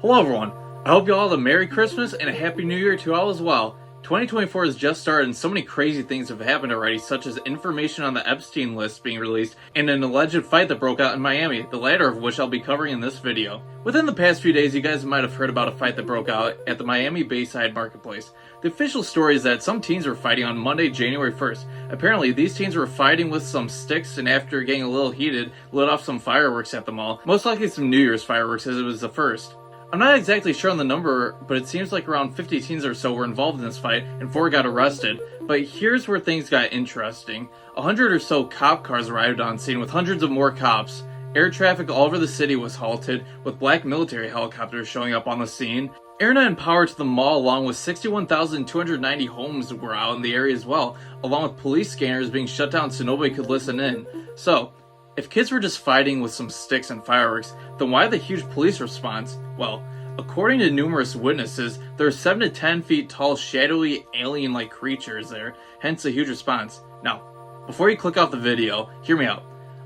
Hello everyone, I hope you all have a Merry Christmas and a Happy New Year to all as well. 2024 has just started and so many crazy things have happened already, such as information on the Epstein list being released and an alleged fight that broke out in Miami, the latter of which I'll be covering in this video. Within the past few days, you guys might have heard about a fight that broke out at the Miami Bayside Marketplace. The official story is that some teens were fighting on Monday, January 1st. Apparently, these teens were fighting with some sticks and after getting a little heated, lit off some fireworks at the mall, most likely some New Year's fireworks as it was the first. I'm not exactly sure on the number, but it seems like around 50 teens or so were involved in this fight, and 4 got arrested. But here's where things got interesting. 100 or so cop cars arrived on scene with hundreds of more cops. Air traffic all over the city was halted, with black military helicopters showing up on the scene. Internet and power to the mall along with 61,290 homes were out in the area as well, along with police scanners being shut down so nobody could listen in. So, if kids were just fighting with some sticks and fireworks, then why the huge police response? Well, according to numerous witnesses, there are 7 to 10 feet tall, shadowy, alien-like creatures there, hence the huge response. Now, before you click off the video, hear me out.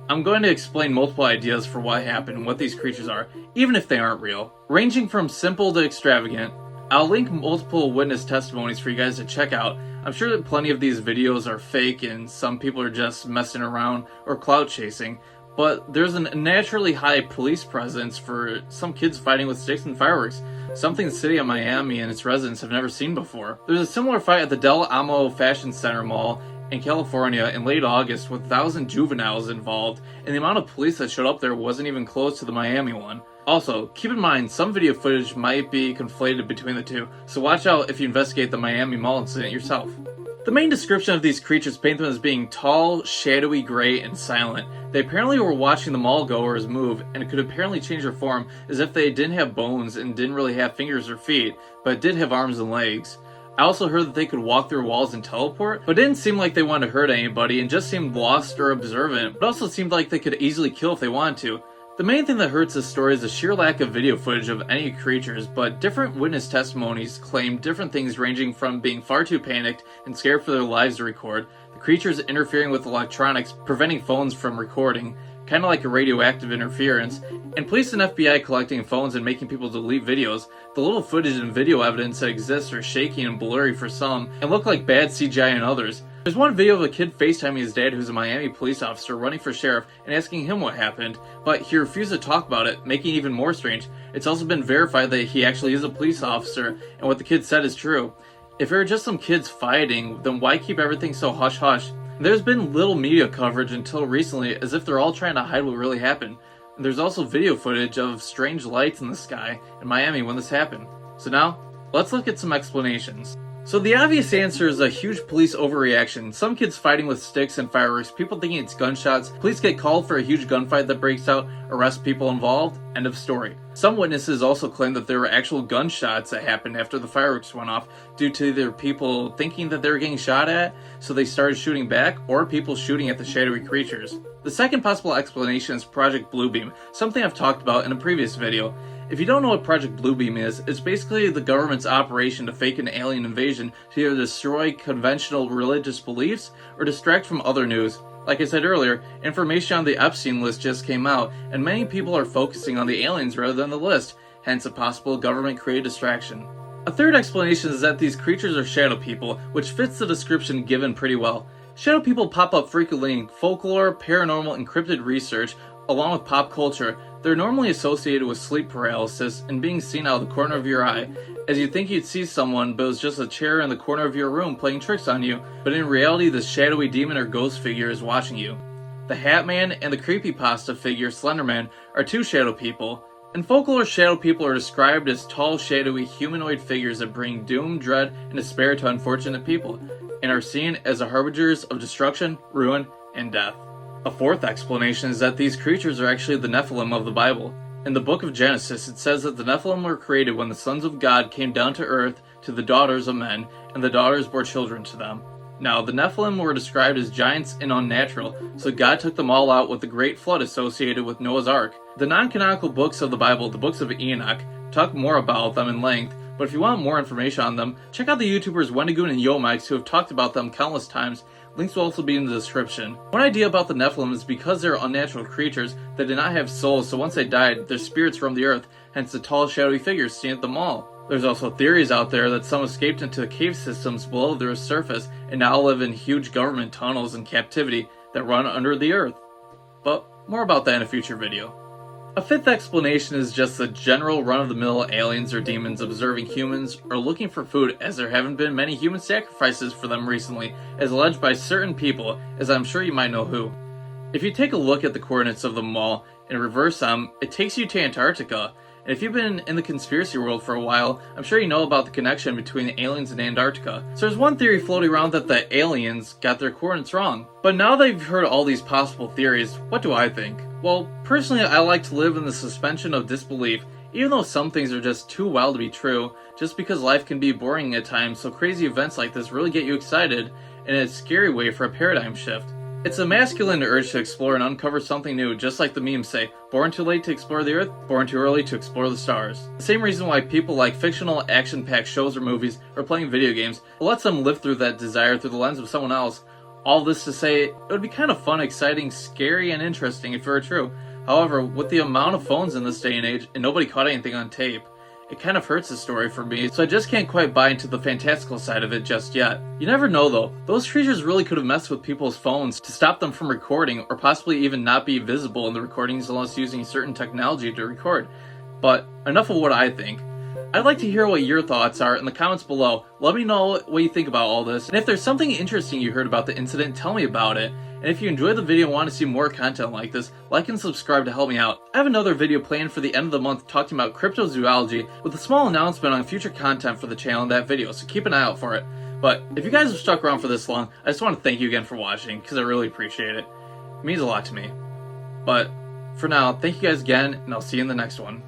I'm going to explain multiple ideas for what happened and what these creatures are, even if they aren't real. Ranging from simple to extravagant, I'll link multiple witness testimonies for you guys to check out. I'm sure that plenty of these videos are fake and some people are just messing around or clout chasing, but there's a naturally high police presence for some kids fighting with sticks and fireworks, something the city of Miami and its residents have never seen before. There's a similar fight at the Del Amo Fashion Center Mall in California in late August with 1,000 juveniles involved, and the amount of police that showed up there wasn't even close to the Miami one. Also, keep in mind, some video footage might be conflated between the two, so watch out if you investigate the Miami Mall incident yourself. The main description of these creatures paint them as being tall, shadowy, gray, and silent. They apparently were watching the mall goers move, and could apparently change their form as if they didn't have bones and didn't really have fingers or feet, but did have arms and legs. I also heard that they could walk through walls and teleport, but didn't seem like they wanted to hurt anybody and just seemed lost or observant, but also seemed like they could easily kill if they wanted to. The main thing that hurts this story is the sheer lack of video footage of any creatures, but different witness testimonies claim different things ranging from being far too panicked and scared for their lives to record, the creatures interfering with electronics, preventing phones from recording, kind of like a radioactive interference, and police and FBI collecting phones and making people delete videos. The little footage and video evidence that exists are shaky and blurry for some, and look like bad CGI in others. There's one video of a kid FaceTiming his dad who's a Miami police officer running for sheriff and asking him what happened, but he refused to talk about it, making it even more strange. It's also been verified that he actually is a police officer, and what the kid said is true. If it were just some kids fighting, then why keep everything so hush-hush? There's been little media coverage until recently, as if they're all trying to hide what really happened. And there's also video footage of strange lights in the sky in Miami when this happened. So now, let's look at some explanations. So the obvious answer is a huge police overreaction. Some kids fighting with sticks and fireworks, people thinking it's gunshots, police get called for a huge gunfight that breaks out, arrest people involved, end of story. Some witnesses also claim that there were actual gunshots that happened after the fireworks went off due to either people thinking that they were getting shot at, so they started shooting back, or people shooting at the shadowy creatures. The second possible explanation is Project Bluebeam, something I've talked about in a previous video. If you don't know what Project Bluebeam is, it's basically the government's operation to fake an alien invasion to either destroy conventional religious beliefs or distract from other news. Like I said earlier, information on the Epstein list just came out, and many people are focusing on the aliens rather than the list, hence a possible government-created distraction. A third explanation is that these creatures are shadow people, which fits the description given pretty well. Shadow people pop up frequently in folklore, paranormal, and cryptid research, along with pop culture. They're normally associated with sleep paralysis and being seen out of the corner of your eye, as you think you'd see someone but it was just a chair in the corner of your room playing tricks on you, but in reality this shadowy demon or ghost figure is watching you. The Hat Man and the creepypasta figure Slenderman are two shadow people. In folklore, shadow people are described as tall, shadowy, humanoid figures that bring doom, dread, and despair to unfortunate people, and are seen as the harbingers of destruction, ruin, and death. A fourth explanation is that these creatures are actually the Nephilim of the Bible. In the book of Genesis, it says that the Nephilim were created when the sons of God came down to earth to the daughters of men, and the daughters bore children to them. Now, the Nephilim were described as giants and unnatural, so God took them all out with the great flood associated with Noah's Ark. The non-canonical books of the Bible, the books of Enoch, talk more about them in length, but if you want more information on them, check out the YouTubers Wendigoon and Yomax who have talked about them countless times. Links will also be in the description. One idea about the Nephilim is because they're unnatural creatures that did not have souls, so once they died, their spirits roamed the earth, hence the tall shadowy figures seen at the mall. There's also theories out there that some escaped into the cave systems below the Earth's surface and now live in huge government tunnels in captivity that run under the earth. But more about that in a future video. A fifth explanation is just the general run-of-the-mill aliens or demons observing humans or looking for food, as there haven't been many human sacrifices for them recently, as alleged by certain people, as I'm sure you might know who. If you take a look at the coordinates of the mall and reverse them, it takes you to Antarctica. And if you've been in the conspiracy world for a while, I'm sure you know about the connection between the aliens and Antarctica. So there's one theory floating around that the aliens got their coordinates wrong. But now that you've heard all these possible theories, what do I think? Well, personally, I like to live in the suspension of disbelief, even though some things are just too wild to be true, just because life can be boring at times, so crazy events like this really get you excited in a scary way for a paradigm shift. It's a masculine urge to explore and uncover something new, just like the memes say, born too late to explore the earth, born too early to explore the stars. The same reason why people like fictional action-packed shows or movies or playing video games, it lets them live through that desire through the lens of someone else. All this to say, it would be kind of fun, exciting, scary, and interesting if it were true. However, with the amount of phones in this day and age, and nobody caught anything on tape, it kind of hurts the story for me, so I just can't quite buy into the fantastical side of it just yet. You never know though, those creatures really could have messed with people's phones to stop them from recording, or possibly even not be visible in the recordings unless using certain technology to record. But enough of what I think. I'd like to hear what your thoughts are in the comments below. Let me know what you think about all this, and if there's something interesting you heard about the incident, tell me about it. And if you enjoyed the video and want to see more content like this, like and subscribe to help me out. I have another video planned for the end of the month talking about cryptozoology with a small announcement on future content for the channel in that video, so keep an eye out for it. But if you guys have stuck around for this long, I just want to thank you again for watching, because I really appreciate it. It means a lot to me. But for now, thank you guys again, and I'll see you in the next one.